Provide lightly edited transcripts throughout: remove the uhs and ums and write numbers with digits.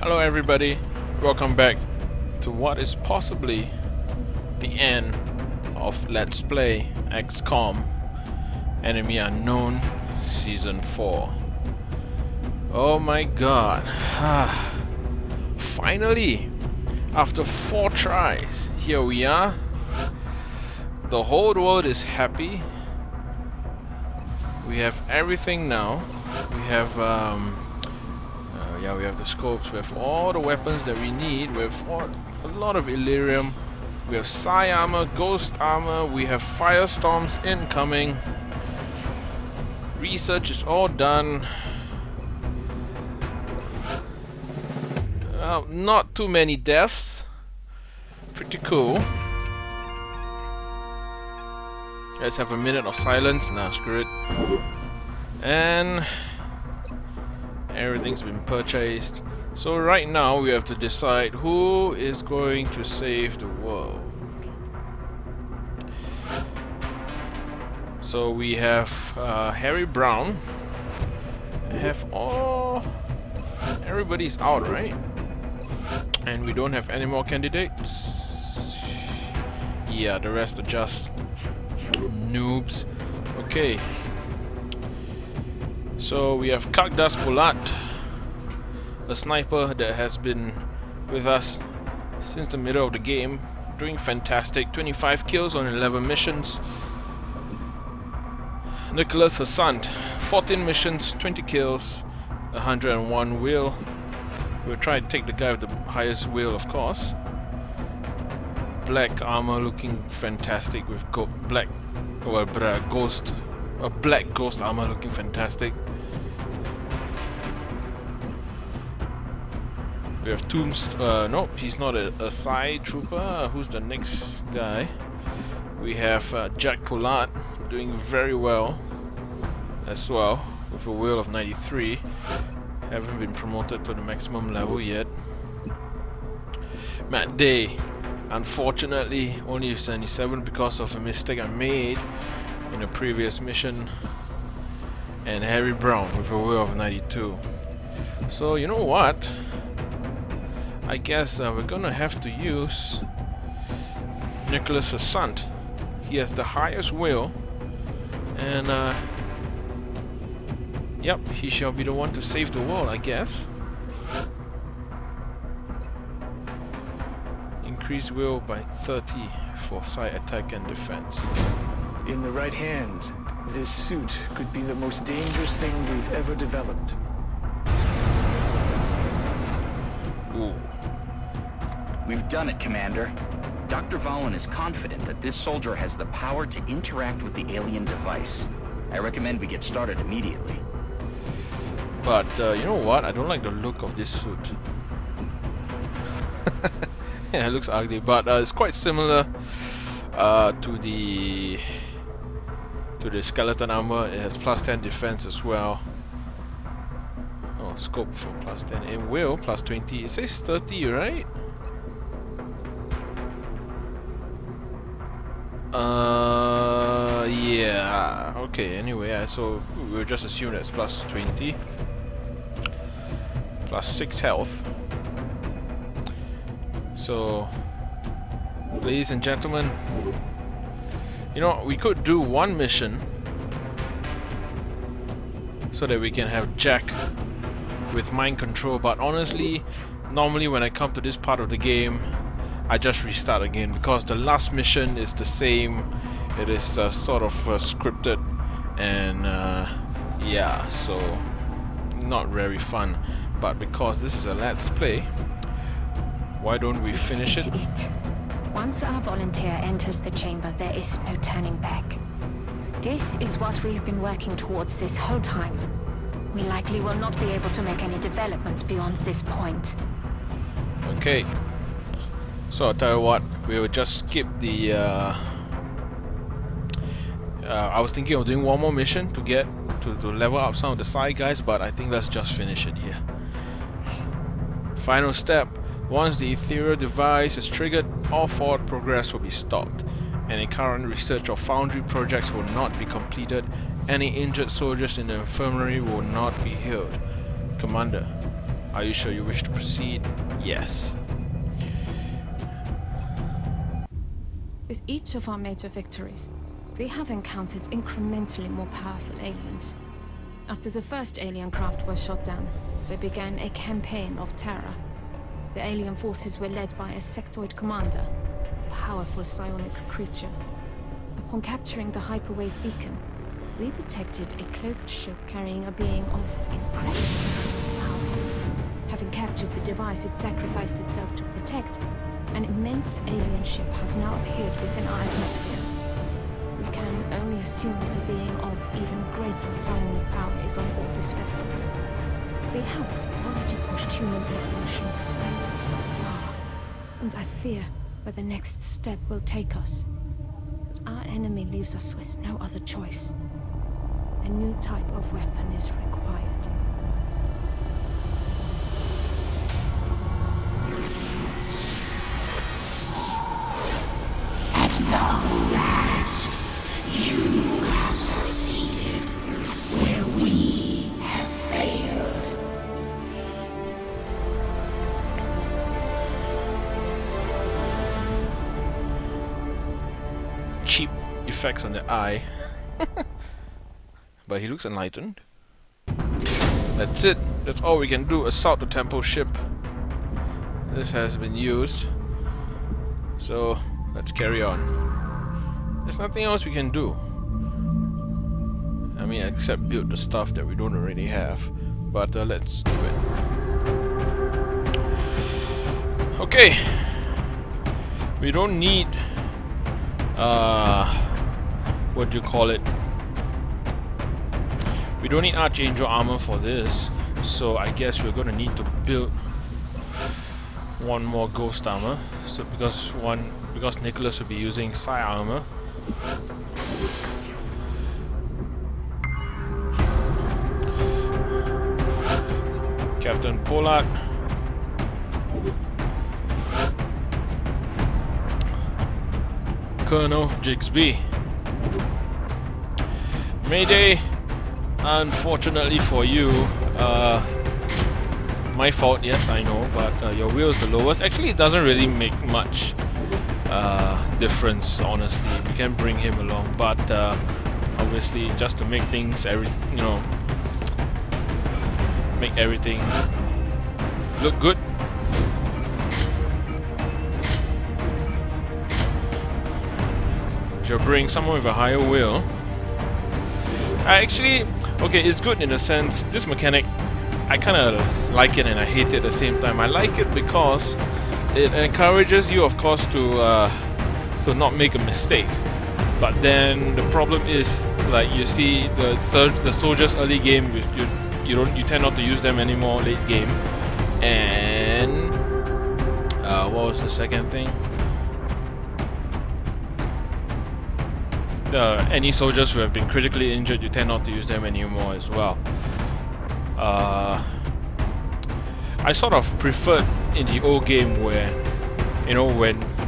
Hello everybody, welcome back to what is possibly the end of Let's Play XCOM Enemy Unknown Season 4. Oh my god. Finally, after 4 tries, here we are. The whole world is happy. We have everything now. We have we have the scopes, we have all the weapons that we need, we have a lot of Illyrium, we have Psi armor, Ghost armor, we have Firestorms incoming. Research is all done. Not too many deaths. Pretty cool. Let's have a minute of silence. Nah, screw it. And everything's been purchased. So right now we have to decide who is going to save the world. So we have Harry Brown. Everybody's out, right? And we don't have any more candidates. Yeah, the rest are just noobs. Okay. So we have Kakdas Pulat, a sniper that has been with us since the middle of the game, doing fantastic. 25 kills on 11 missions. Nicholas Hassant, 14 missions, 20 kills, 101 will. We'll try to take the guy with the highest will, of course. Black armor looking fantastic with black ghost armor looking fantastic. We have nope, he's not a Psi trooper. Who's the next guy? We have Jack Pollard doing very well as well with a will of 93. Haven't been promoted to the maximum level yet. Matt Day, unfortunately, only 77 because of a mistake I made in a previous mission. And Harry Brown with a will of 92. So you know what? I guess we're gonna have to use Nicholas Hassant. He has the highest will, and yep, he shall be the one to save the world, I guess. Increase will by 30 for Psi attack and defense. In the right hand, this suit could be the most dangerous thing we've ever developed. Ooh. We've done it, Commander. Dr. Valen is confident that this soldier has the power to interact with the alien device. I recommend we get started immediately. But you know what? I don't like the look of this suit. Yeah, it looks ugly, but it's quite similar to the skeleton armor. It has plus 10 defense as well. Oh, scope for plus 10. In will, plus 20. It says 30, right? Yeah. Okay, anyway, so we'll just assume that's plus 20. Plus 6 health. So, ladies and gentlemen, you know, we could do one mission so that we can have Jack with mind control, but honestly, normally when I come to this part of the game, I just restart again because the last mission is the same. It is sort of scripted, and yeah, so not very fun. But because this is a Let's Play, why don't we finish it? Once our volunteer enters the chamber, there is no turning back. This is what we've been working towards this whole time. We likely will not be able to make any developments beyond this point. Okay. So I'll tell you what, we will just skip the I was thinking of doing one more mission to get to level up some of the Psi guys, but I think let's just finish it here. Final step. Once the ethereal device is triggered, all forward progress will be stopped. Any current research or foundry projects will not be completed. Any injured soldiers in the infirmary will not be healed. Commander, Are you sure you wish to proceed? Yes. With each of our major victories, we have encountered incrementally more powerful aliens. After the first alien craft was shot down, they began a campaign of terror. The alien forces were led by a sectoid commander, a powerful psionic creature. Upon capturing the hyperwave beacon, we detected a cloaked ship carrying a being of incredible psionic power. Having captured the device it sacrificed itself to protect, an immense alien ship has now appeared within our atmosphere. We can only assume that a being of even greater psionic power is on board this vessel. They have already pushed human evolution so far, and I fear where the next step will take us. But our enemy leaves us with no other choice. A new type of weapon is required. At long last, you have succeeded where we have failed. Cheap effects on the eye. But he looks enlightened. That's it. That's all we can do. Assault the temple ship. This has been used. So let's carry on. There's nothing else we can do. I mean, except build the stuff that we don't already have. But let's do it. Okay. We don't need what do you call it? We don't need Archangel armor for this, so I guess we're gonna need to build one more ghost armor. So because Nicholas will be using Psi armor. Captain Pollard. Colonel Jigsby. Mayday. Unfortunately for you, my fault, yes, I know, but your wheel is the lowest. Actually, it doesn't really make much difference, honestly. We can bring him along, but obviously, just to make things, make everything look good. You'll bring someone with a higher wheel. Okay, it's good in a sense. This mechanic, I kind of like it and I hate it at the same time. I like it because it encourages you, of course, to not make a mistake. But then the problem is, like you see, the soldiers early game, you tend not to use them anymore late game. And what was the second thing? Any soldiers who have been critically injured, you tend not to use them anymore as well. I sort of preferred in the old game where,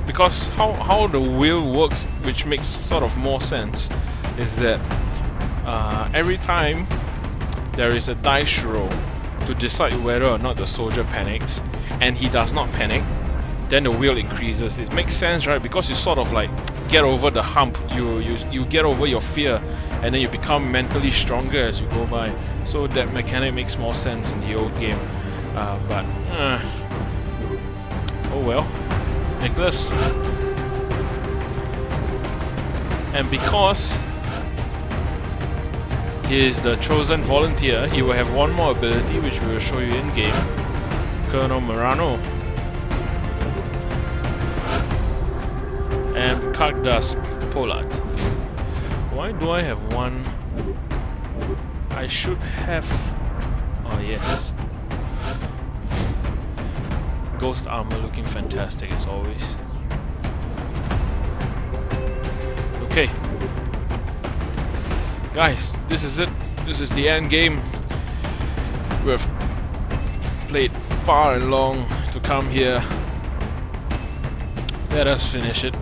because how the wheel works, which makes sort of more sense, is that every time there is a dice roll to decide whether or not the soldier panics, and he does not panic, then the wheel increases. It makes sense, right? Because you sort of like get over the hump, you get over your fear, and then you become mentally stronger as you go by. So that mechanic makes more sense in the old game. Oh well, Nicholas. And because he is the chosen volunteer, he will have one more ability, which we will show you in game. Colonel Morano. And Cagdas Pollard. Why do I have one? I should have... Oh yes. Ghost armor looking fantastic as always. Okay. Guys, this is it. This is the end game. We've played far and long to come here. Let us finish it.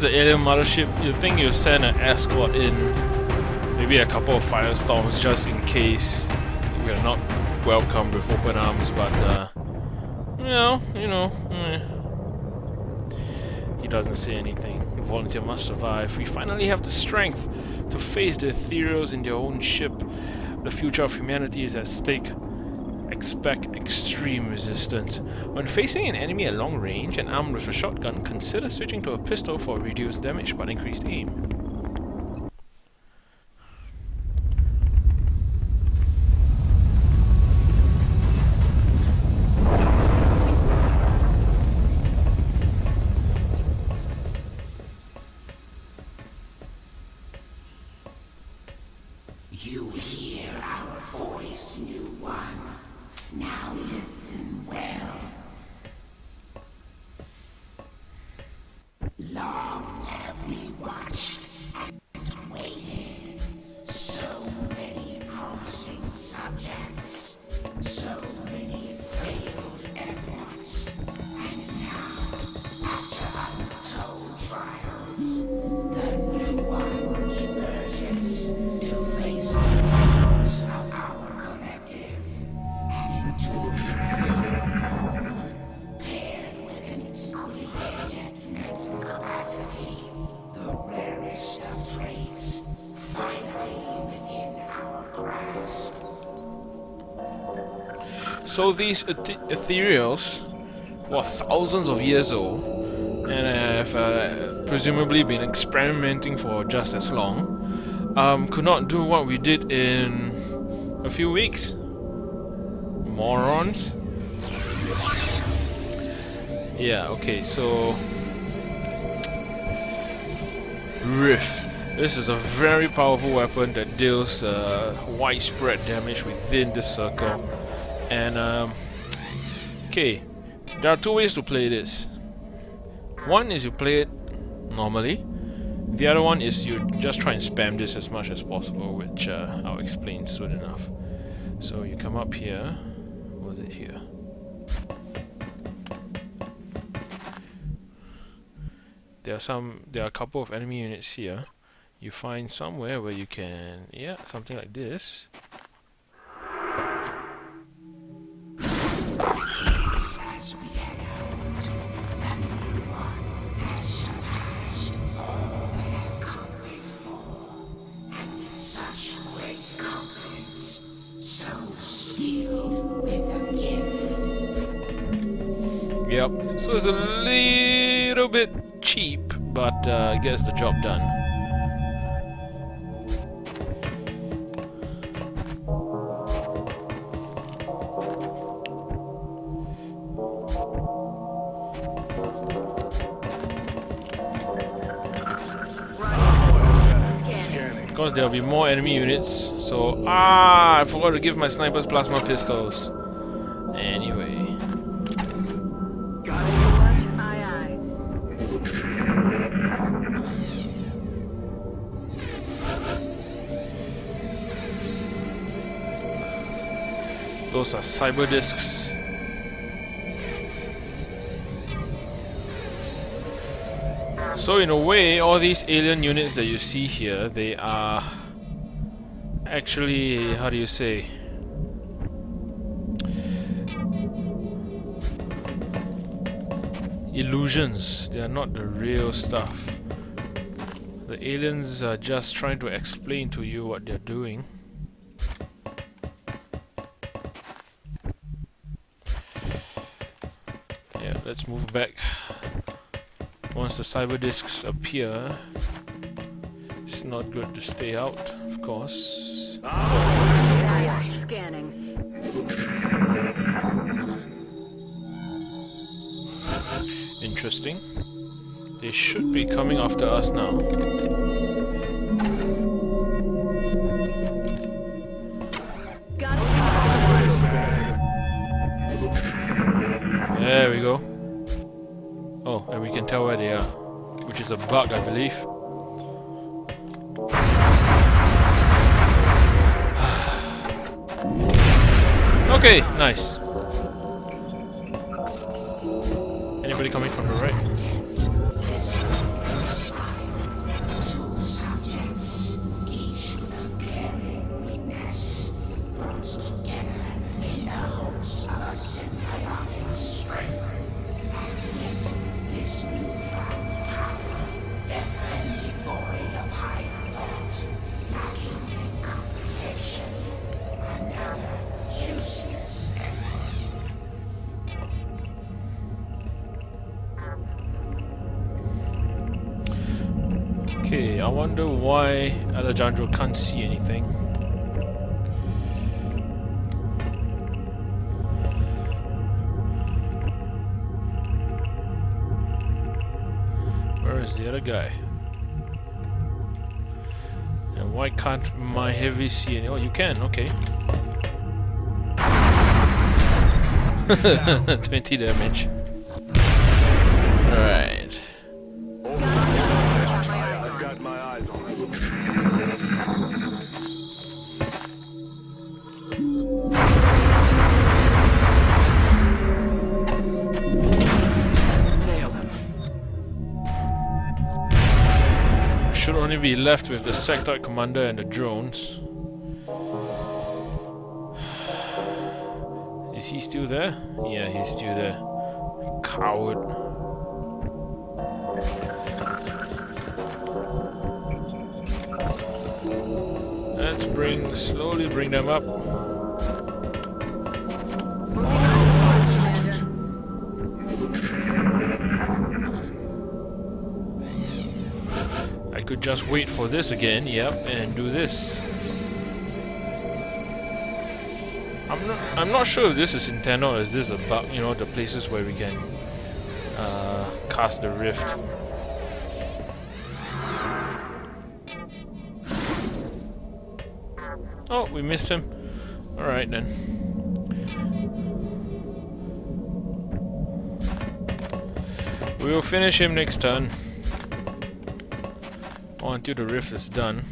the Alien Mothership, you'd think you send an escort in, maybe a couple of firestorms just in case we are not welcomed with open arms, but he doesn't say anything. The volunteer must survive. We finally have the strength to face the ethereals in their own ship. The future of humanity is at stake. Expect extreme resistance. When facing an enemy at long range and armed with a shotgun, consider switching to a pistol for reduced damage but increased aim. You hear our voice, new one. Now listen well. Long have we watched and waited. So many promising subjects, so many failed efforts. And now, after untold trials, the new one emerges to face the powers of our collective. An enduring physical, paired with an equally adept mental capacity, the rarest of traits, finally within our grasp. So these ethereals were thousands of years old and have presumably been experimenting for just as long. Could not do what we did in a few weeks. Morons. Yeah, okay, so Rift. This is a very powerful weapon that deals widespread damage within this circle. And okay, there are two ways to play this. One is you play it normally. The other one is you just try and spam this as much as possible, which I'll explain soon enough. So you come up here. Was it here? There are a couple of enemy units here. You find somewhere where you can, yeah, something like this. As we head out, the new one has surpassed all that have come before, and with such great confidence, so sealed with a gift. Yep, so it's a little bit cheap, but gets the job done. Because there'll be more enemy units, so I forgot to give my snipers plasma pistols. Anyway. Those are cyber discs. So in a way, all these alien units that you see here, they are actually, how do you say? Illusions. They are not the real stuff. The aliens are just trying to explain to you what they're doing. Yeah, let's move back. Once the cyber discs appear, it's not good to stay out, of course. Scanning. Interesting. They should be coming after us now. There we go. Oh, and we can tell where they are, which is a bug, I believe. Okay, nice. Anybody coming from the right? I wonder why Alejandro can't see anything. Where is the other guy? And why can't my heavy see any? Oh, you can, okay. 20 damage. Alright. I've got my eyes on it. Nailed him. Should only be left with the sectoid commander and the drones. Is he still there? Yeah, he's still there. Coward. Let's slowly bring them up. I could just wait for this again, yep, and do this. I'm not sure if this is intended or is this about, you know, the places where we can cast the rift. Oh, we missed him. Alright then. We'll finish him next turn. Or until the rift is done.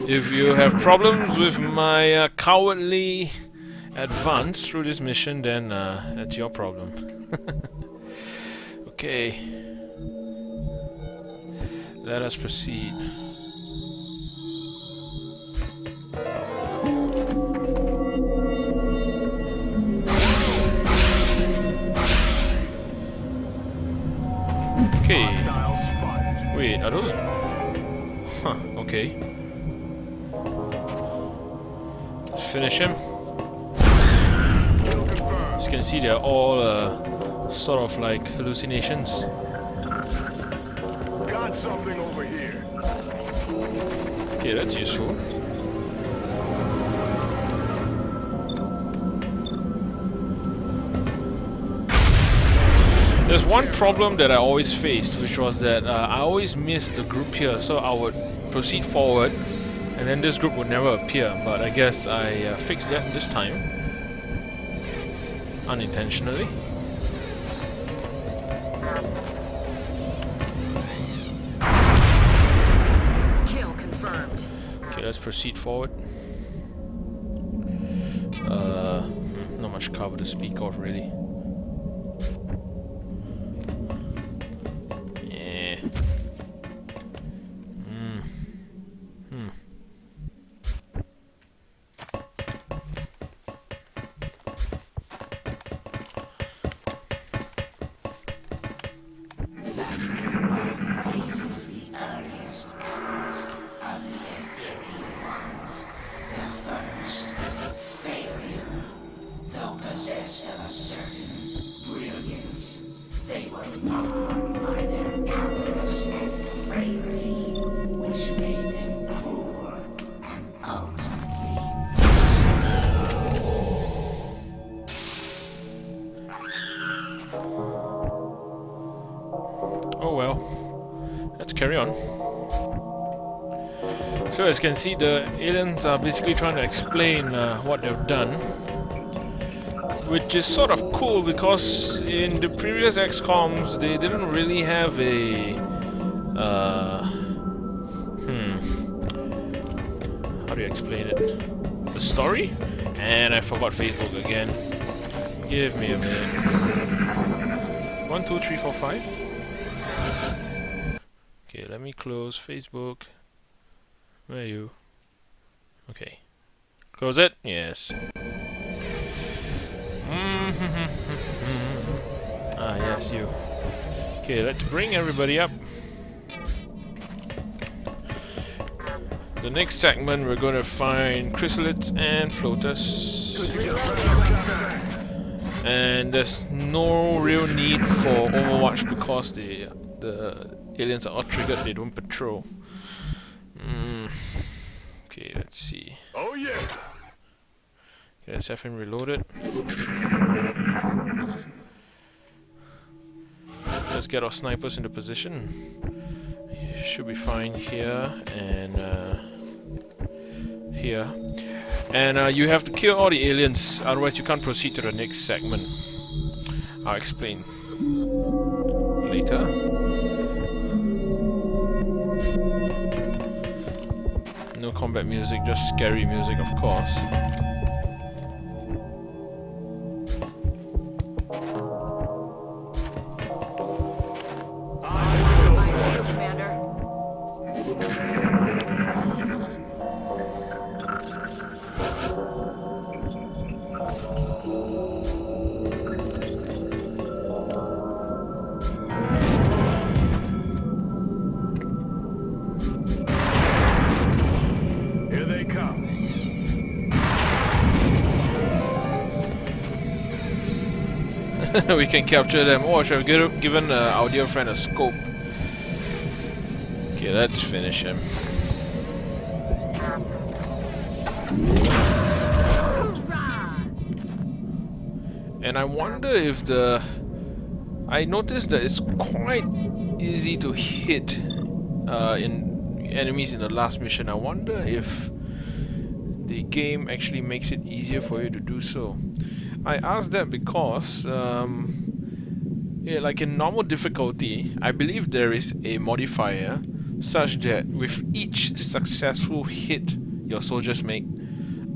If you have problems with my cowardly advance through this mission, then that's your problem. Okay. Let us proceed. Okay. Wait, are those... Huh, okay. Let's finish him. As you can see, they're all sort of like hallucinations. Got something over here. Okay, that's useful. There's one problem that I always faced, which was that I always missed the group here, so I would proceed forward, and then this group would never appear, but I guess I fixed that this time. Unintentionally. Kill confirmed. Okay, let's proceed forward. Not much cover to speak of, really. Oh well, let's carry on. So as you can see, the aliens are basically trying to explain what they've done, which is sort of cool because in the previous XCOMs they didn't really have a how do you explain it? The story? And I forgot Facebook again. Give me a minute. 1, 2, 3, 4, 5. Okay, let me close Facebook. Where are you? Okay. Close it? Yes. Ah, yes, you. Okay, let's bring everybody up. The next segment, we're going to find chrysalids and floaters. Good to go. And there's no real need for Overwatch because the aliens are all triggered, they don't patrol. Okay, let's see. Oh yeah. Okay, let's have him reloaded. Let's get our snipers into position. Should be fine here and here. And you have to kill all the aliens, otherwise you can't proceed to the next segment. I'll explain later. No combat music, just scary music, of course. Aye, Commander. Here they come. We can capture them. Oh, I should have given our dear friend a scope. Okay, let's finish him. And I wonder if I noticed that it's quite easy to hit in enemies in the last mission. I wonder if the game actually makes it easier for you to do so. I asked that because, yeah, like in normal difficulty, I believe there is a modifier such that with each successful hit your soldiers make,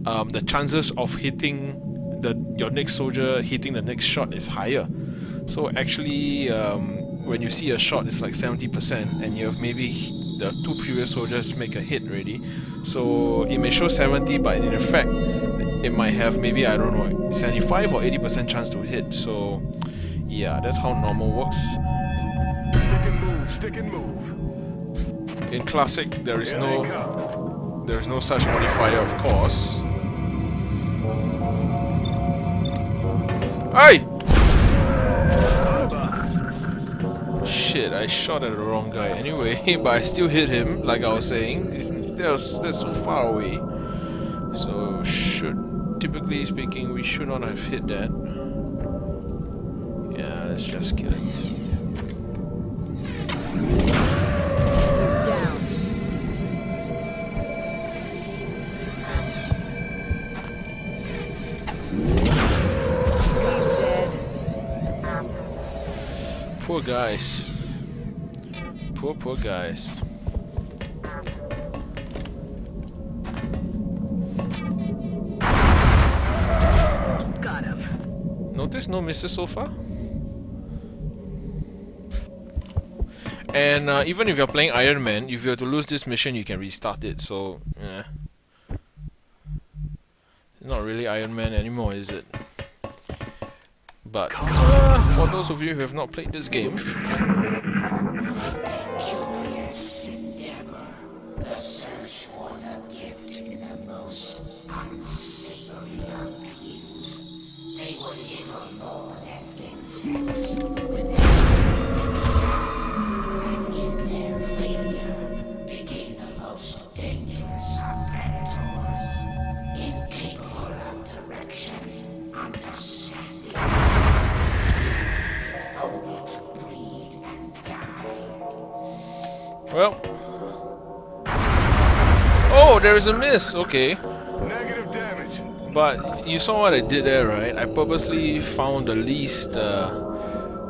the chances of hitting your next soldier hitting the next shot is higher. So actually, when you see a shot, it's like 70%, and you have maybe the two previous soldiers make a hit already. So it may show 70, but in effect, it might have maybe, I don't know, 75 or 80% chance to hit. So yeah, that's how normal works. Stick and move. In classic, there is Here they come. no such modifier, of course. Hey! Shit, I shot at the wrong guy. Anyway, but I still hit him, like I was saying. That's so far away. So typically speaking, we should not have hit that. Yeah, let's just kill him. He's down. He's dead. Poor guys. Poor guys. Got him. Notice no misses so far. And even if you're playing Ironman, if you were to lose this mission, you can restart it. So, yeah. It's not really Ironman anymore, is it? But for those of you who have not played this game, Curious endeavor, the search for the gift in the most unsavory of beings. They were little more than insects when they and in their failure became the most dangerous of predators, incapable of direction, understanding, only to breed and die. well... Oh, there is a miss! Okay. Negative damage. But you saw what I did there, right? I purposely found the least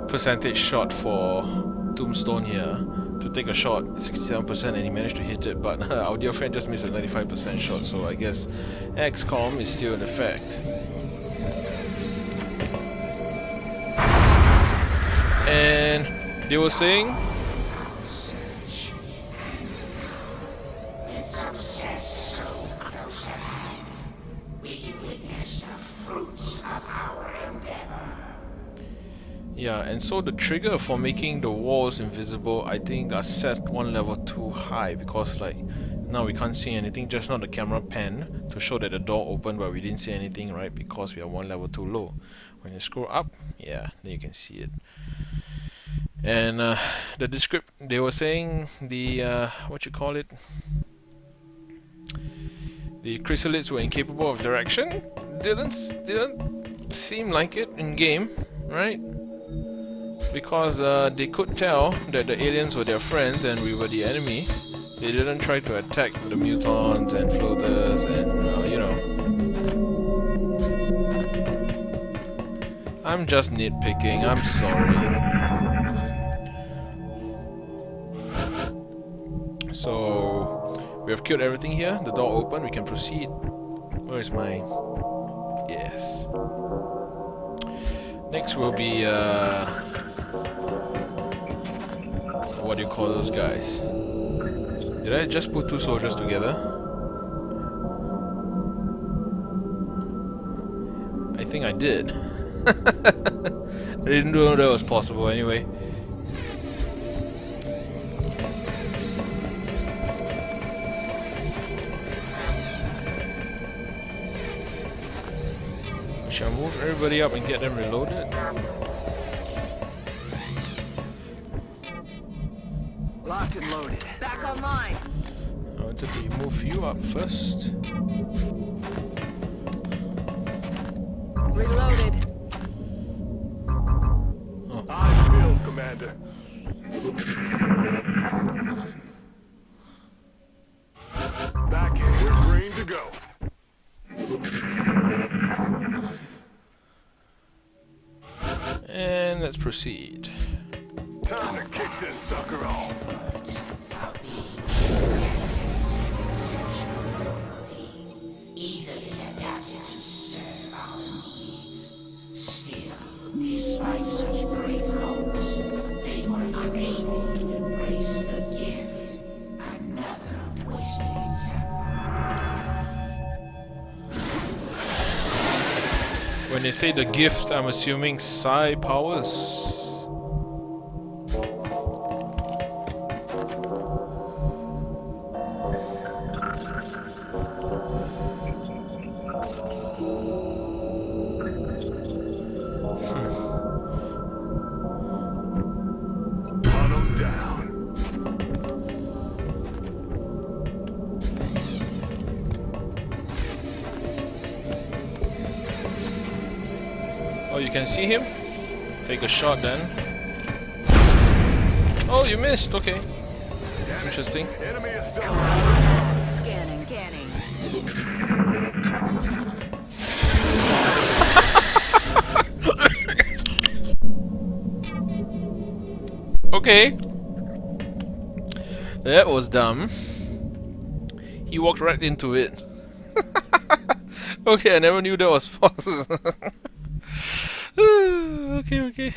percentage shot for Tombstone here to take a shot, 67%, and he managed to hit it, but our dear friend just missed a 95% shot, so I guess XCOM is still in effect. And they were saying, With success so close at hand, we witness the fruits of our endeavor. yeah, and so the trigger for making the walls invisible, I think, are set one level too high, because like Now we can't see anything, just now the camera pan to show that the door opened, but we didn't see anything, right? Because we are one level too low. When you scroll up, yeah, then you can see it. And the description, they were saying the what you call it, the chrysalids were incapable of direction. Didn't seem like it in game, right? Because they could tell that the aliens were their friends and we were the enemy. They didn't try to attack the mutons and floaters and you know. I'm just nitpicking, I'm sorry. So we have killed everything here. The door open, we can proceed. Where is mine? Yes. Next will be what do you call those guys? Did I just put two soldiers together? I think I did. I didn't know that was possible anyway. Shall I move everybody up and get them reloaded? Locked and loaded. Back online. I wanted to move you up first. Reloaded. I'm filled, Commander. Back here, green to go. And let's proceed. Time to kick this sucker off. Easily adapted to serve our needs. Still, despite such great hopes, they were unable to embrace the gift. Another wasted example. When they say the gift, I'm assuming psi powers. Oh, you can see him? Take a shot then. Oh, you missed. Okay. That's interesting. Enemy is still Scanning. Okay. That was dumb. He walked right into it. Okay, I never knew that was possible. Okay.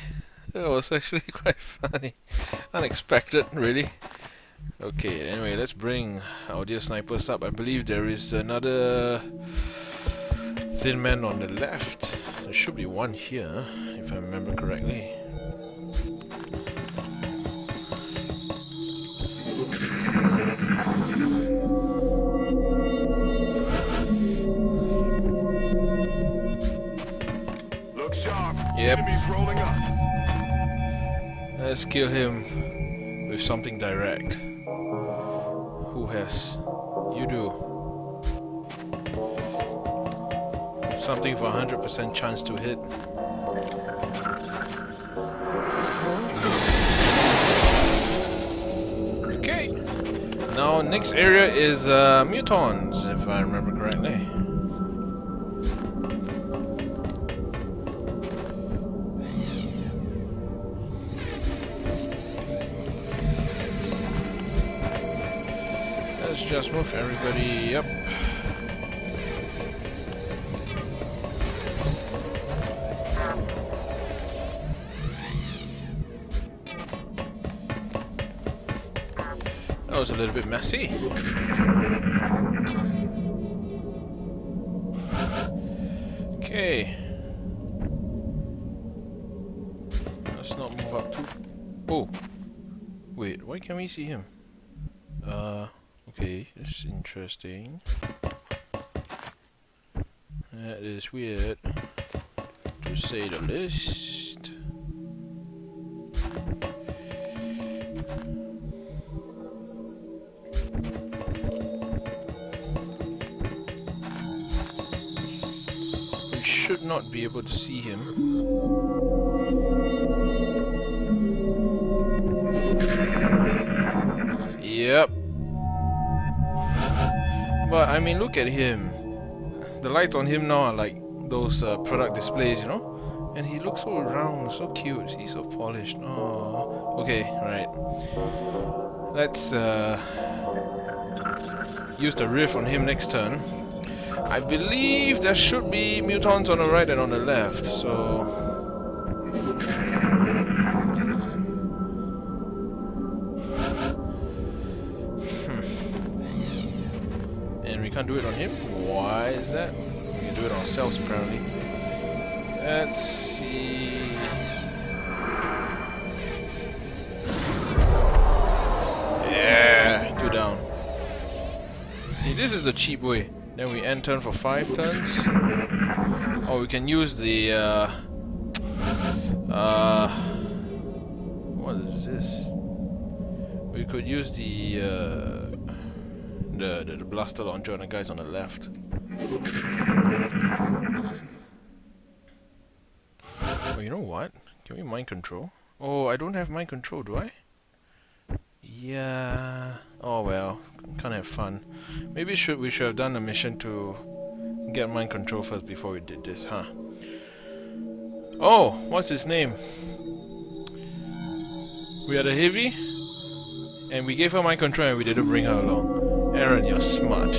That was actually quite funny. Unexpected, really. Okay, anyway, let's bring our dear snipers up. I believe there is another thin man on the left. There should be one here, if I remember correctly. look sharp. Yep. Enemy's rolling up. Let's kill him with something direct. Who has? You do. Something for 100% chance to hit. Okay. Now next area is mutons, if I remember correctly. Let's just move everybody up. That was a little bit messy. Okay. Let's not move up too. Oh! Wait, why can't we see him? Okay, that's interesting. That is weird, to say the least. We should not be able to see him. Yep. But I mean, look at him. The lights on him now are like those product displays, you know? And he looks so round, so cute. He's so polished. Oh, okay, right. Let's use the riff on him next turn. I believe there should be mutons on the right and on the left, so... And we can't do it on him? Why is that? We can do it on ourselves, apparently. Let's see... Yeah, 2 down. See, this is the cheap way. Then we end turn for 5 turns. Or we can use the what is this? We could use the blaster launcher on the guys on the left. Oh, you know what? Can we mind control? Oh, I don't have mind control, do I? Yeah. Oh well, can't have fun. Maybe we should have done a mission to get mind control first before we did this, huh? Oh, what's his name? We had a heavy, and we gave her mind control and we didn't bring her along. Aaron, you're smart.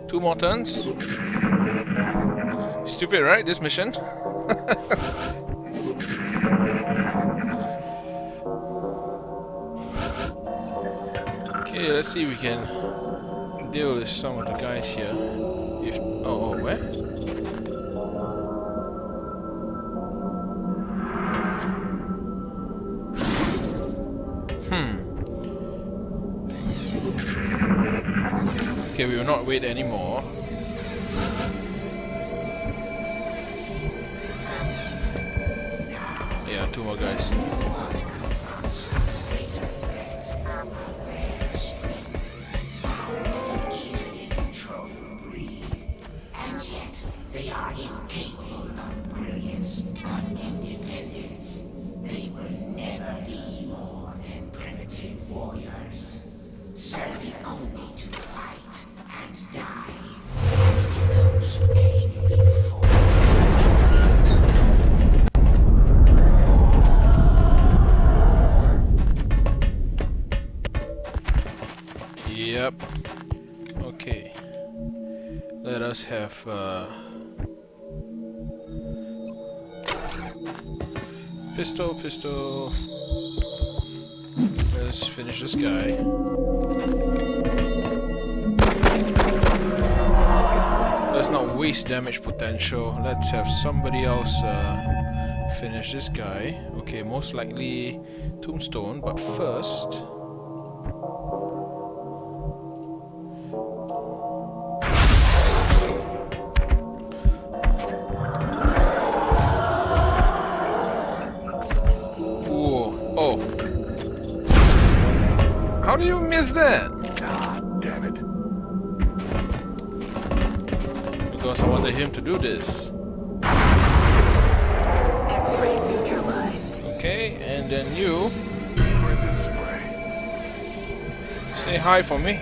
Two more turns. Stupid, right? This mission? Okay, let's see if we can deal with some of the guys here. If where? Okay, we will not wait anymore. Yeah, 2 more guys. They are incapable of brilliance, of independence. They will never be more than primitive warriors, serving only to fight and die, as did those who came before. Yep. Okay. Let us have pistol. Let's finish this guy. Let's not waste damage potential. Let's have somebody else finish this guy. Okay, most likely Tombstone, but first... How do you miss that? Ah, damn it. Because I wanted him to do this. X-ray neutralized. Okay, and then you Prison spray. say hi for me.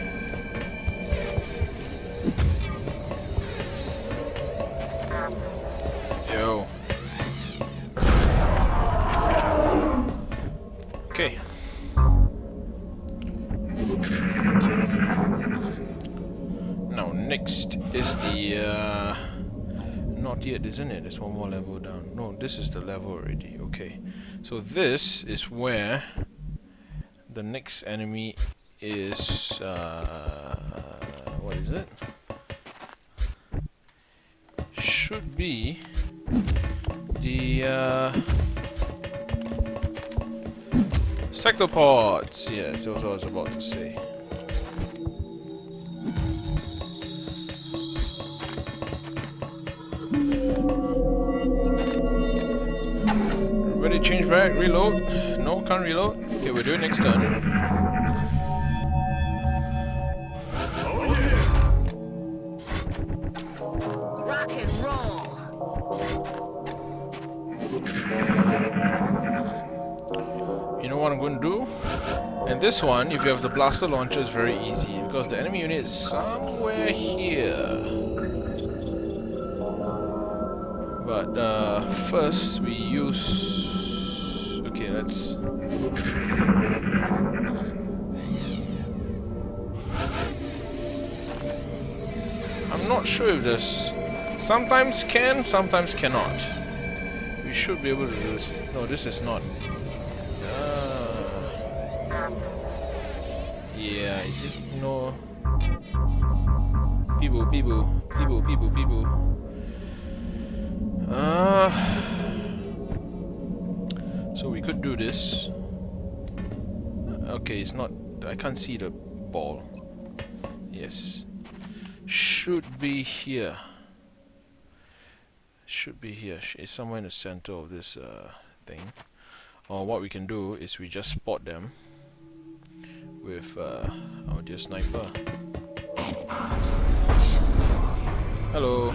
Yo. Okay. Now next is the not yet, isn't it? There's one more level down. No, this is the level already. Okay, so this is where the next enemy is. What is it? Should be the sectopods. Yes, that's what I was about to say. Ready, change back, reload. No, can't reload. Okay, we'll do it next turn. Rock and roll. You know what I'm going to do? And this one, if you have the blaster launcher, is very easy because the enemy unit is somewhere here. But first we use... Okay, let's... I'm not sure if this... Sometimes can, sometimes cannot. We should be able to do this. No, this is not. Yeah, is it? No. Peebo, peebo, peebo, peebo, peebo. So we could do this. Okay, it's not... I can't see the ball. Yes. Should be here. Should be here. It's somewhere in the center of this thing. Or what we can do is we just spot them with our dear sniper. Hello.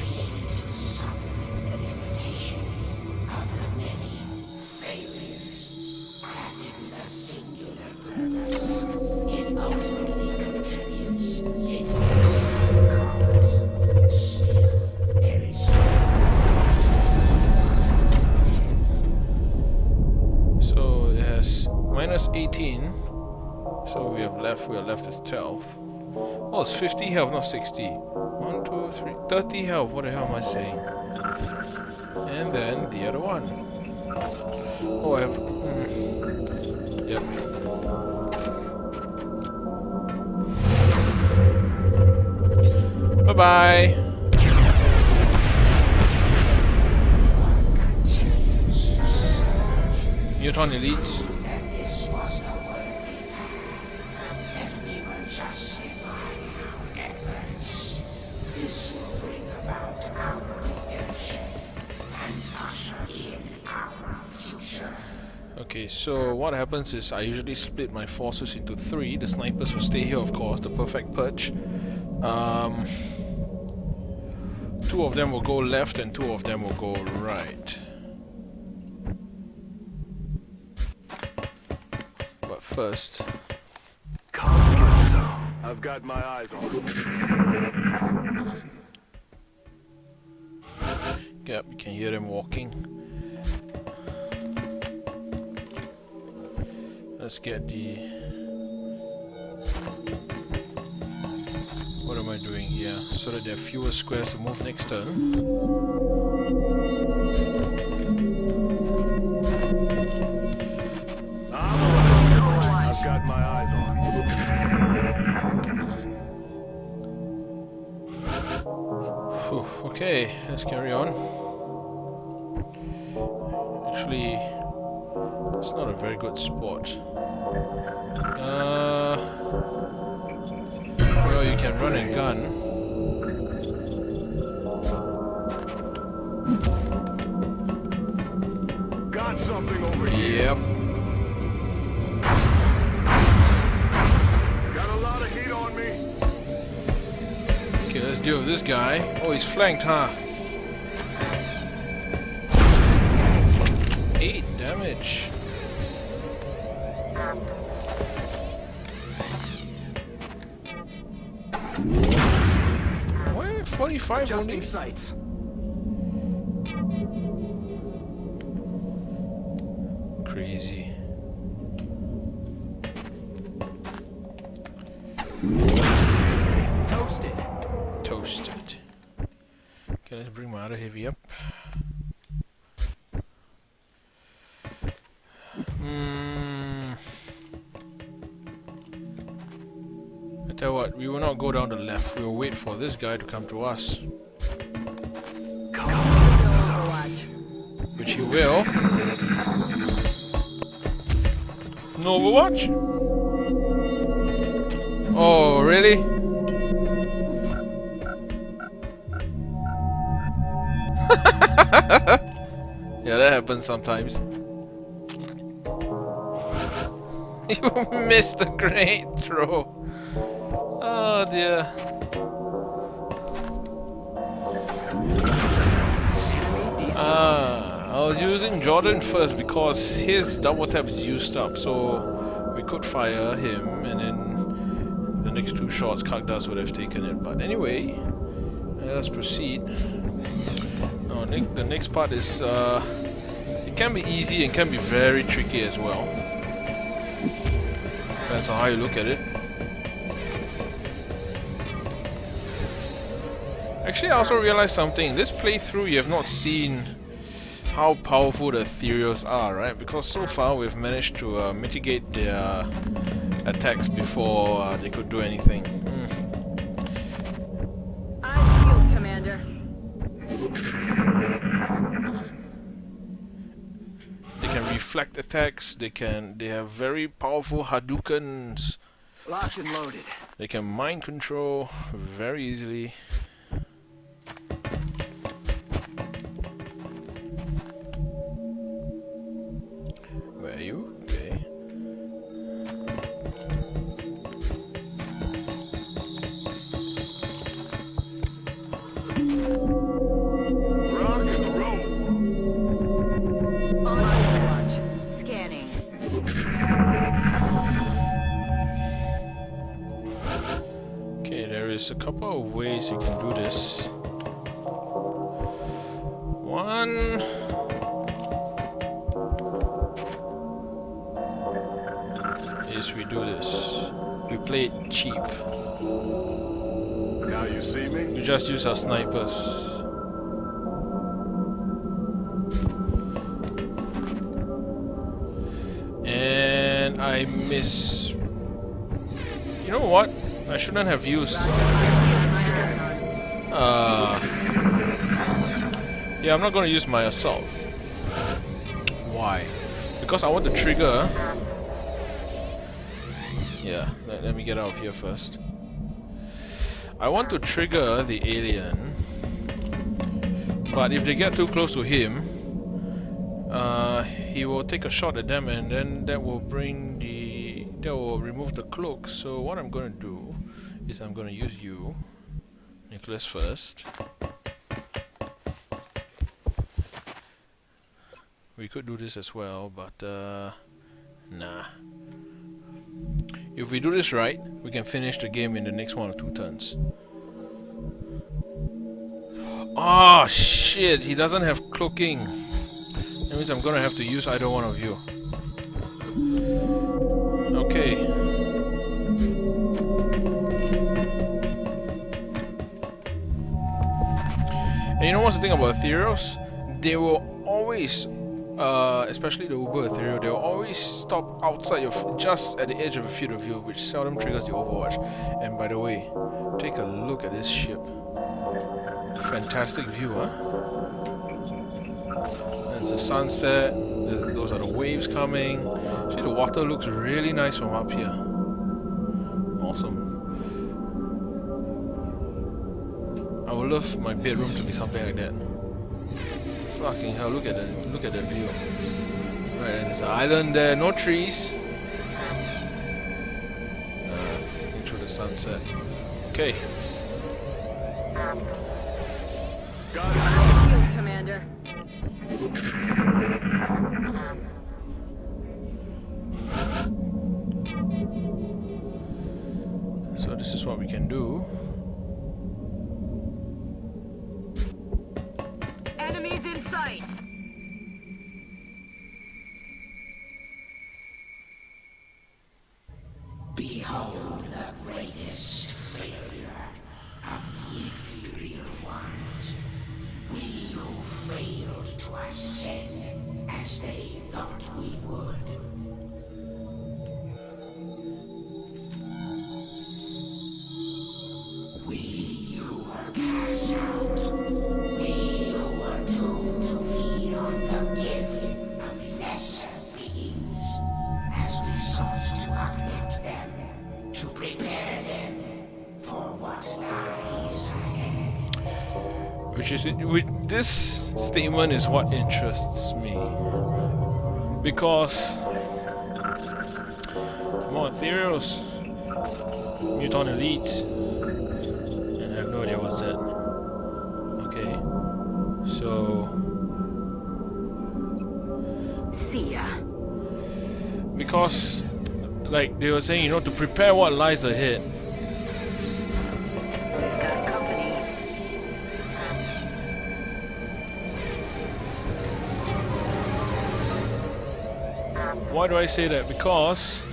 So it has -18. So we are left with 12. Oh, it's 50 health, not 60. 1, 2, 3, 30 health. What the hell am I saying? And then the other one. Oh, I have... Yep. Bye-bye. Muton elites. Okay, so what happens is I usually split my forces into 3. The snipers will stay here, of course, the perfect perch. 2 of them will go left and 2 of them will go right. But first... I've got my eyes on him. Yep, you can hear them walking. Let's get the... What am I doing here? So that there are fewer squares to move next turn. I've got my eyes on Whew, okay, let's carry on. Actually, it's not a very good spot. Well, you can run and gun. Got something over here. Yep. Got a lot of heat on me. Okay, let's deal with this guy. Oh, he's flanked, huh? 8 damage. What? 45 Adjusting only? sights. Crazy. Toasted. Toasted. Okay, let's bring my other heavy up. I tell you what, we will not go down the left. We will wait for this guy to come to us. Overwatch. Which which he will. No Overwatch? Oh, really? Yeah, that happens sometimes. You missed a great throw. Oh dear. I was using Jordan first because his double tap is used up, so we could fire him, and then the next two shots Kagdas would have taken it. But anyway, let's proceed. Now, the next part is it can be easy and can be very tricky as well. Depends on how you look at it. Actually, I also realized something. This playthrough, you have not seen how powerful the Ethereals are, right? Because so far we've managed to mitigate their attacks before they could do anything. I'm healed, Commander. They can reflect attacks. They have very powerful Hadoukens. Locked and loaded. They can mind control very easily. Where are you? Okay. Rock and roll. On Overwatch. Scanning. Okay, there is a couple of ways you can do this. One is we do this. We play it cheap. Now you see me? We just use our snipers. And I miss. You know what? I shouldn't have used. Yeah, I'm not going to use my assault. Why? Because I want to trigger. Yeah, let me get out of here first. I want to trigger the alien, but if they get too close to him, he will take a shot at them, and then that will remove the cloak. So what I'm going to do is I'm going to use you, Nicholas, first. We could do this as well, but nah. If we do this right, we can finish the game in the next 1 or 2 turns. Oh shit, he doesn't have cloaking. That means I'm gonna have to use either one of you. Okay. And you know what's the thing about Ethereals? They will always, especially the Uber Ethereal, they will always stop outside just at the edge of a field of view, which seldom triggers the Overwatch. And by the way, take a look at this ship. Fantastic view, huh? There's the sunset, those are the waves coming. See, the water looks really nice from up here. Awesome. I would love my bedroom to be something like that. Fucking hell, look at that view. Right, and there's an island there, no trees. Into the sunset. Okay. Got it. Healed, Commander. So this is what we can do. Enemies in sight. Behold the greatest failure of the Imperial ones. We who failed to ascend as they thought we would. We who were cast out. We who were doomed to feed on the This statement is what interests me, because more ethereals, mutant elites, and I have no idea what's that. Okay, so See ya. because like they were saying, you know, to prepare what lies ahead. Got company. Why do I say that? Because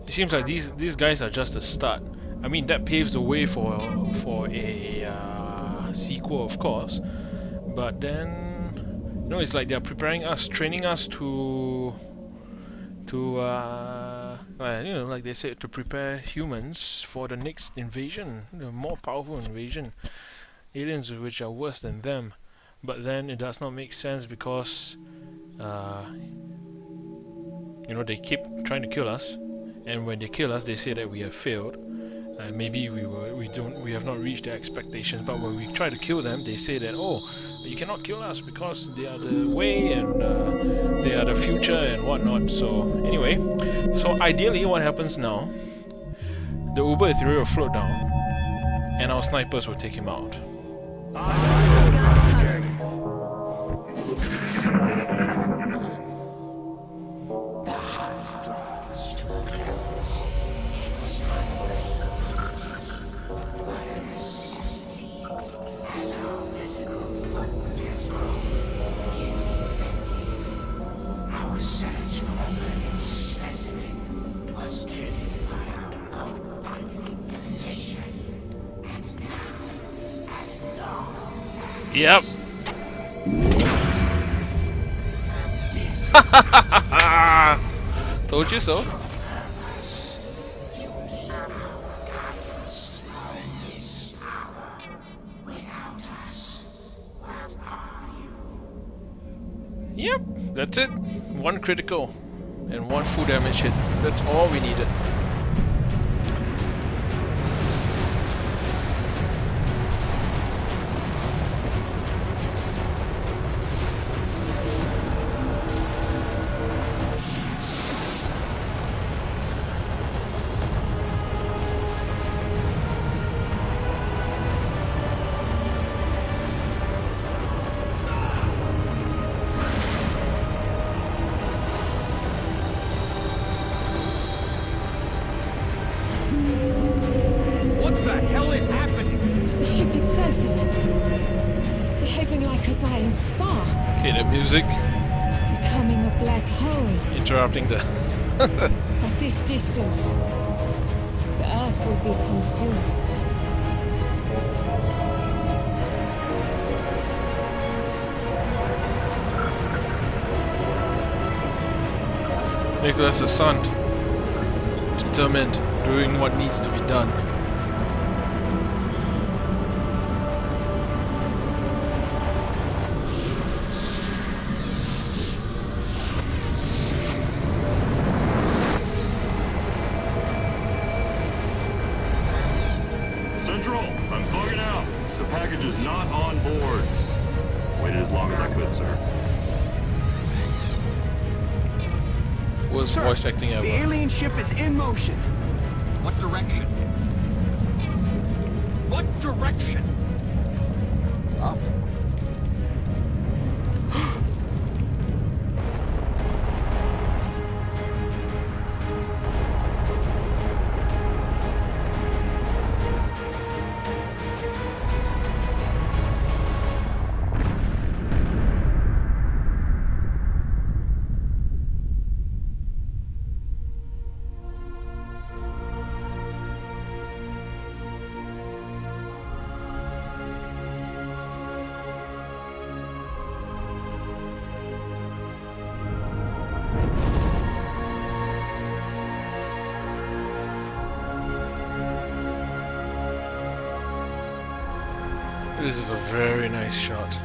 it seems like these guys are just a start. I mean, that paves the way for a sequel, of course. But then, you know, it's like they're preparing us, training us to you know, like they said, to prepare humans for the next invasion, the more powerful invasion, aliens which are worse than them. But then it does not make sense because you know, they keep trying to kill us, and when they kill us, they say that we have failed. Maybe we have not reached their expectations. But when we try to kill them, they say that, oh, you cannot kill us because they are the way and they are the future and whatnot. So anyway, so ideally, what happens now? The Uber Ethereal will float down, and our snipers will take him out. Yep. Told you so. Yep, that's it. One critical and one full damage hit. That's all we needed. Okay, the music. Becoming a black hole. Interrupting the... At this distance, the Earth will be consumed. Nicholas the son, determined, doing what needs to be done. Central, I'm bugging out. The package is not on board. Waited as long as I could, sir. Worst voice acting ever. The alien ship is in motion. What direction? What direction? Up. This is a very nice shot.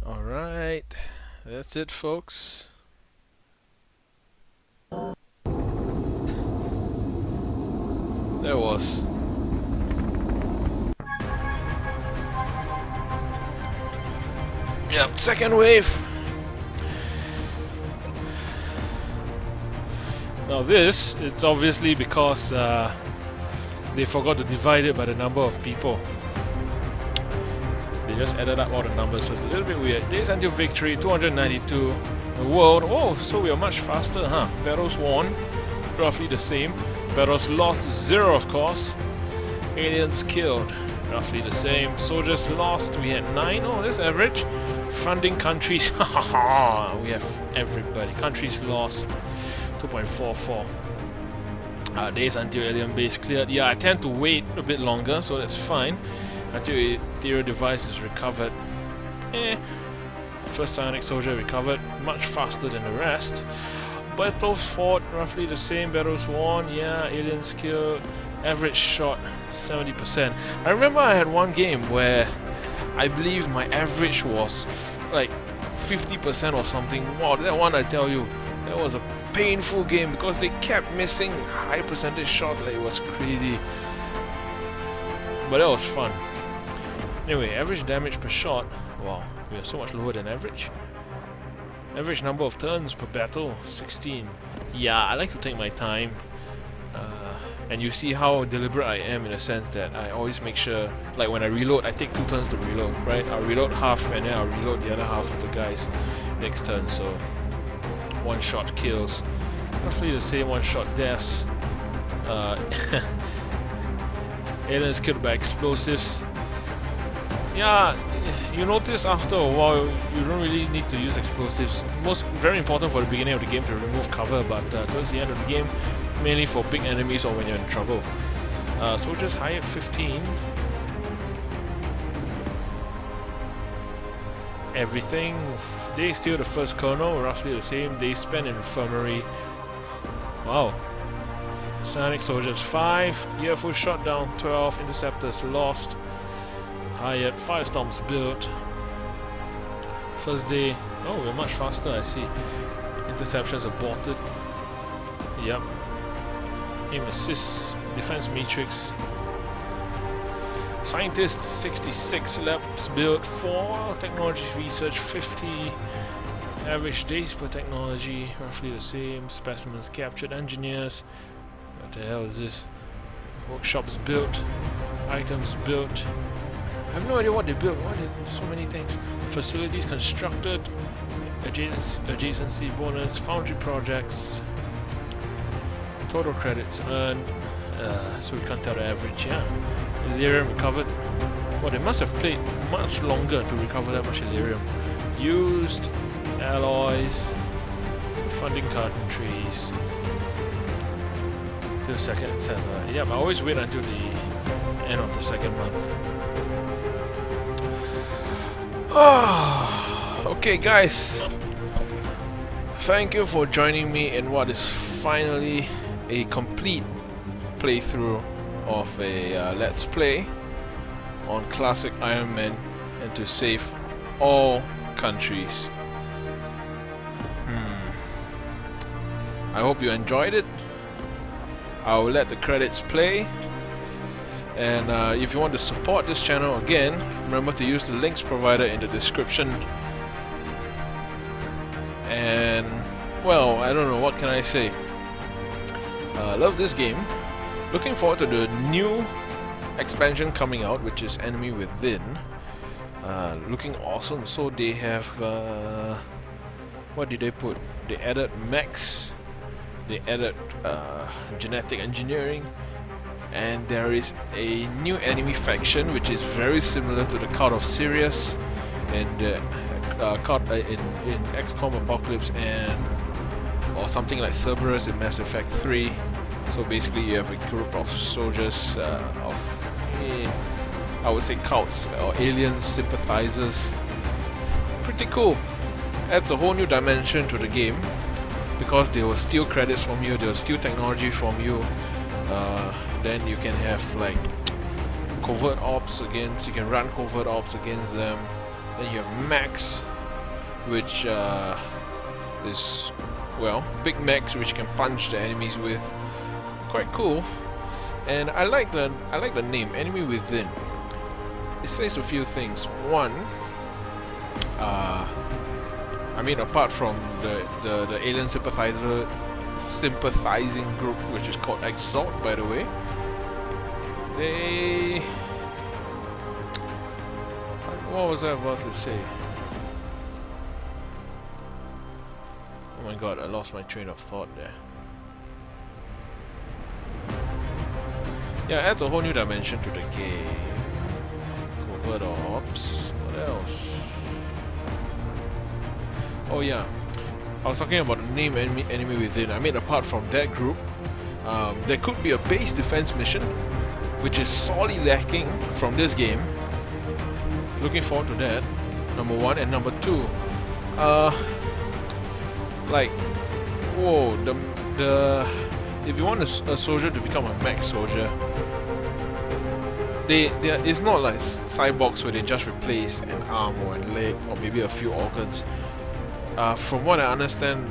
Alright, that's that's it, folks. There was. Yep, second wave. Now this, it's obviously because they forgot to divide it by the number of people. They just added up all the numbers, so it's a little bit weird. Days until victory, 292. The world, oh, so we are much faster, huh? Battles won, roughly the same. Battles lost, 0 of course. Aliens killed, roughly the same. Soldiers lost, we had 9. Oh, that's average. Funding countries, haha, we have everybody. Countries lost, 2.44. Days until alien base cleared. Yeah, I tend to wait a bit longer, so that's fine. Until ethereal device is recovered. First psionic soldier recovered, much faster than the rest. Battles fought, roughly the same. Battles won, yeah. Aliens killed. Average shot, 70%. I remember I had one game where I believe my average was like 50% or something. Wow, that one, I tell you, that was a painful game because they kept missing high percentage shots, like it was crazy. But that was fun. Anyway, average damage per shot, wow, we are so much lower than average. Average number of turns per battle, 16. Yeah, I like to take my time. And you see how deliberate I am in the sense that I always make sure, like when I reload, I take 2 turns to reload, right? I'll reload half and then I'll reload the other half of the guys next turn, so one shot kills. Roughly the same one shot deaths. Aliens killed by explosives. Yeah, you notice after a while you don't really need to use explosives. Very important for the beginning of the game to remove cover, but towards the end of the game, mainly for big enemies or when you're in trouble. Soldiers high at 15. Everything. They steal the first colonel, roughly the same. They spend in infirmary. Wow. Psionic soldiers 5. UFO shot down 12. Interceptors lost. Hyatt. Firestorms built. First day. Oh, we're much faster, I see. Interceptions aborted. Yep. Aim assist. Defense matrix. Scientists 66. Labs built 4. Technology research 50. Average days per technology roughly the same. Specimens captured. Engineers. What the hell is this? Workshops built. Items built. I have no idea what they built. Why so many things? Facilities constructed. Adjacency bonus. Foundry projects. Total credits earned. So we can't tell the average, yeah. Elerium recovered. Well, they must have played much longer to recover that much Elerium. Used. Alloys. Funding countries. Till second, etc. Yep, I always wait until the end of the second month. Okay, guys. Thank you for joining me in what is finally a complete playthrough of a Let's Play on classic Ironman and to save all countries. I hope you enjoyed it. I will let the credits play. And if you want to support this channel again, remember to use the links provided in the description. And, well, I don't know, what can I say? Love this game. Looking forward to the new expansion coming out, which is Enemy Within. Looking awesome. So they have, what did they put? They added mechs. They added genetic engineering. And there is a new enemy faction which is very similar to the Cult of Sirius and in XCOM Apocalypse or something like Cerberus in Mass Effect 3. So basically you have a group of soldiers I would say cults or alien sympathizers. Pretty cool. Adds a whole new dimension to the game because they will steal credits from you, they will steal technology from you. Then you can have like covert ops against, you can run covert ops against them. Then you have mechs. which is, well, big mechs which you can punch the enemies with. Quite cool. And I like the name, Enemy Within. It says a few things. One, I mean, apart from the alien sympathizing group, which is called Exalt, by the way, they... What was I about to say? Oh my god, I lost my train of thought there. Yeah, it adds a whole new dimension to the game. Covert Ops. What else? Oh yeah, I was talking about the name Enemy Within. I mean, apart from that group, there could be a base defense mission, which is sorely lacking from this game. Looking forward to that, number one. And number two, like, whoa, if you want a soldier to become a mech soldier, it's not like cyborgs where they just replace an arm or a leg or maybe a few organs. From what I understand,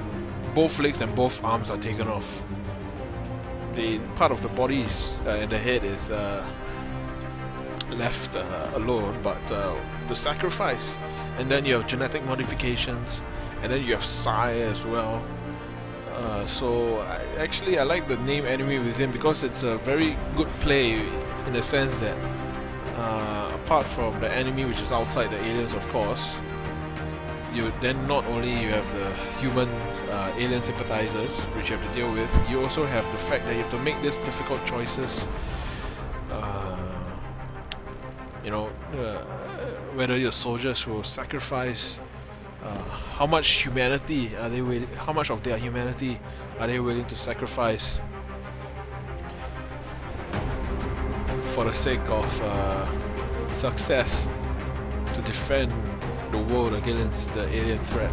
both legs and both arms are taken off. The part of the body and the head is left alone, but the sacrifice. And then you have genetic modifications, and then you have Psi as well. So I like the name Enemy Within because it's a very good play in the sense that apart from the enemy which is outside the aliens, of course, you then not only you have the human alien sympathizers which you have to deal with, you also have the fact that you have to make these difficult choices. You know, whether your soldiers will sacrifice, how much humanity are they willing? How much of their humanity are they willing to sacrifice for the sake of success to defend the world against the alien threat?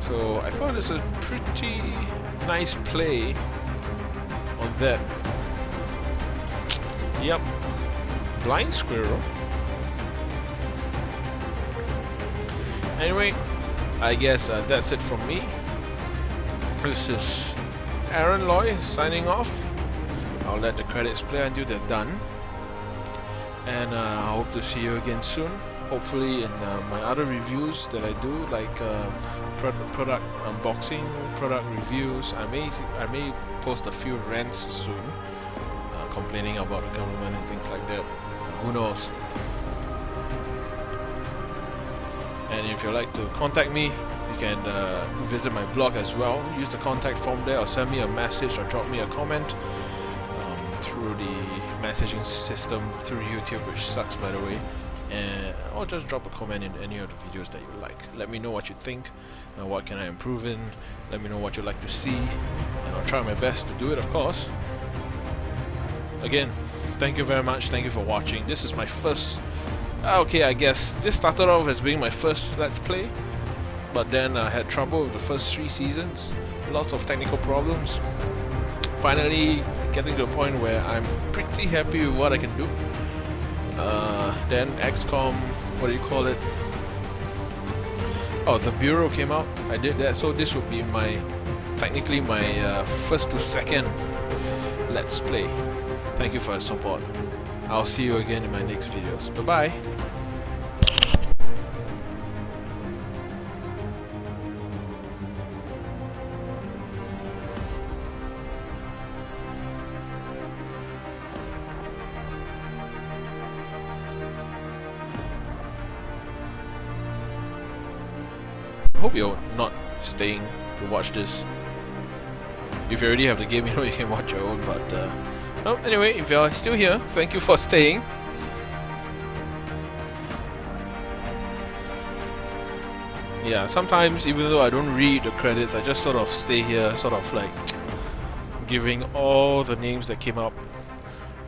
So I thought it's a pretty nice play on that. Yep, blind squirrel. Anyway, I guess that's it from me. This is Aaron Loy signing off. I'll let the credits play until they're done. And I hope to see you again soon. Hopefully in my other reviews that I do, like product unboxing, product reviews. I may post a few rants soon, complaining about the government and things like that. Who knows? And if you'd like to contact me, you can visit my blog as well. Use the contact form there, or send me a message or drop me a comment through the messaging system through YouTube, which sucks, by the way. Or just drop a comment in any of the videos that you like. Let me know what you think and what can I improve in. Let me know what you'd like to see, and I'll try my best to do it, of course. Again, thank you very much. Thank you for watching. This is my first... okay, I guess this started off as being my first Let's Play, but then I had trouble with the first 3 seasons. Lots of technical problems. Finally getting to a point where I'm pretty happy with what I can do. Then XCOM, what do you call it? Oh, the Bureau came out. I did that, so this would be technically my first to second Let's Play. Thank you for your support. I'll see you again in my next videos. Bye-bye. I hope you're not staying to watch this. If you already have the game, you know you can watch your own, but well, anyway, if you're still here, thank you for staying. Yeah, sometimes even though I don't read the credits, I just sort of stay here, sort of like giving all the names that came up,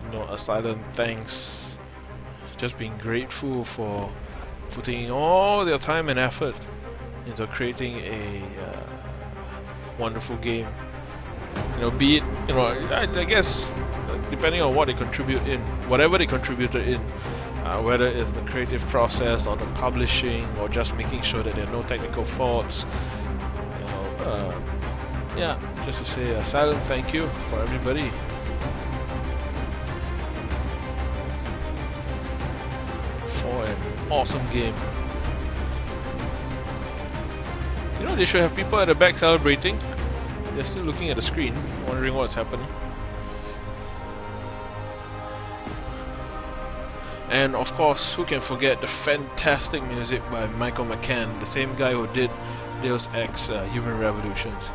you know, a silent thanks. Just being grateful for putting all their time and effort into creating a wonderful game. You know, be it, you know, I guess depending on what they contribute in, whatever they contributed in, whether it's the creative process or the publishing or just making sure that there are no technical faults. You know, yeah, just to say a silent thank you for everybody. For an awesome game. You know, they should have people at the back celebrating. They're still looking at the screen, wondering what's happening. And of course, who can forget the fantastic music by Michael McCann, the same guy who did Deus Ex Human Revolutions.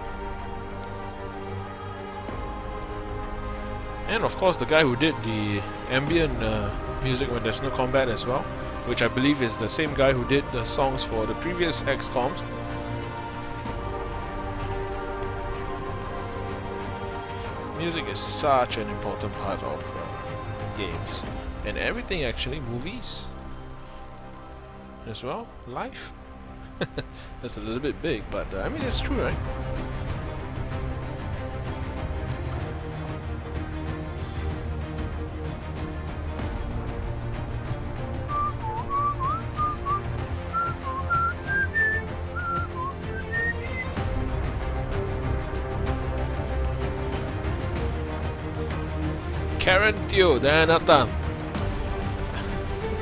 And of course, the guy who did the ambient music when there's no combat as well, which I believe is the same guy who did the songs for the previous XCOMs. Music is such an important part of games. And everything actually, movies as well, life. That's a little bit big, but I mean it's true, right? Karen Teo, Nathan.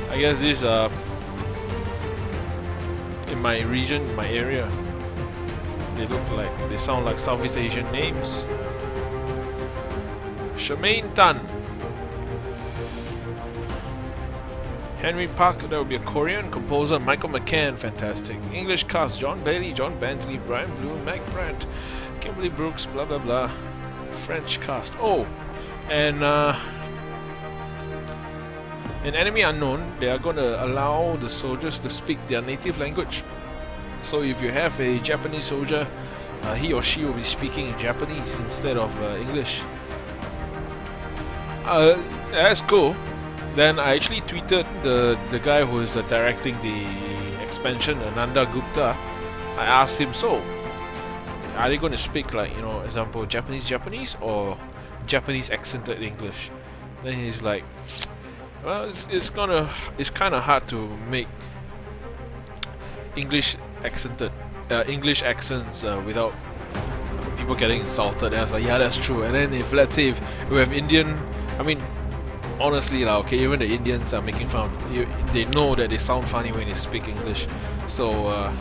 I guess these are in my region, in my area. They sound like Southeast Asian names. Shemaine Tan. Henry Park, that would be a Korean composer. Michael McCann, fantastic. English cast, John Bailey, John Bentley, Brian Bloom, Mac Brandt, Kimberly Brooks, blah blah blah. French cast. Oh, and in Enemy Unknown, they are going to allow the soldiers to speak their native language. So if you have a Japanese soldier, he or she will be speaking in Japanese instead of English. That's cool. Then I actually tweeted the guy who is directing the expansion, Ananda Gupta. I asked him, so are they going to speak like, you know, example Japanese or Japanese accented English? Then he's like, well, it's kind of hard to make English accents without people getting insulted. And I was like, yeah, that's true. And then if let's say if we have Indian, I mean, honestly, like, okay, even the Indians are making fun. They know that they sound funny when they speak English. So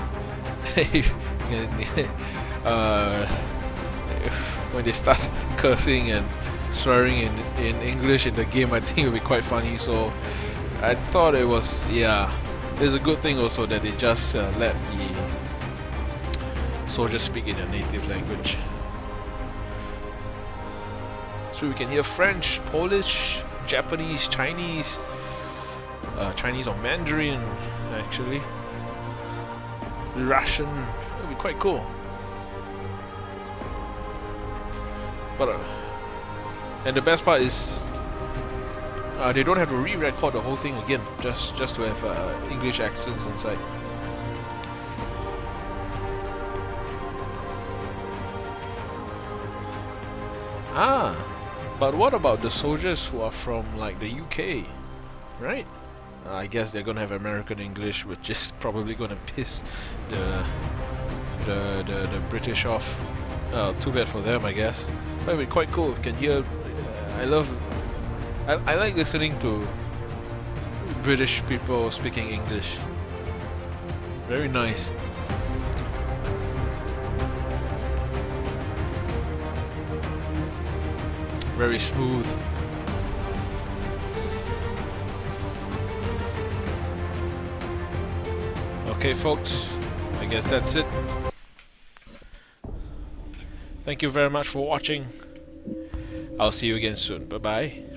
when they start cursing and swearing in English in the game, I think it would be quite funny. So I thought it was, yeah, it's a good thing also that they just let the soldiers speak in their native language. So we can hear French, Polish, Japanese, Chinese or Mandarin actually, Russian. It would be quite cool. But and the best part is they don't have to re-record the whole thing again, just to have English accents inside. But what about the soldiers who are from like the UK, right? I guess they're gonna have American English, which is probably gonna piss the British off. Too bad for them, I guess. But it'd be quite cool. You can hear. I like listening to British people speaking English. Very nice. Very smooth. Okay, folks, I guess that's it. Thank you very much for watching. I'll see you again soon. Bye bye.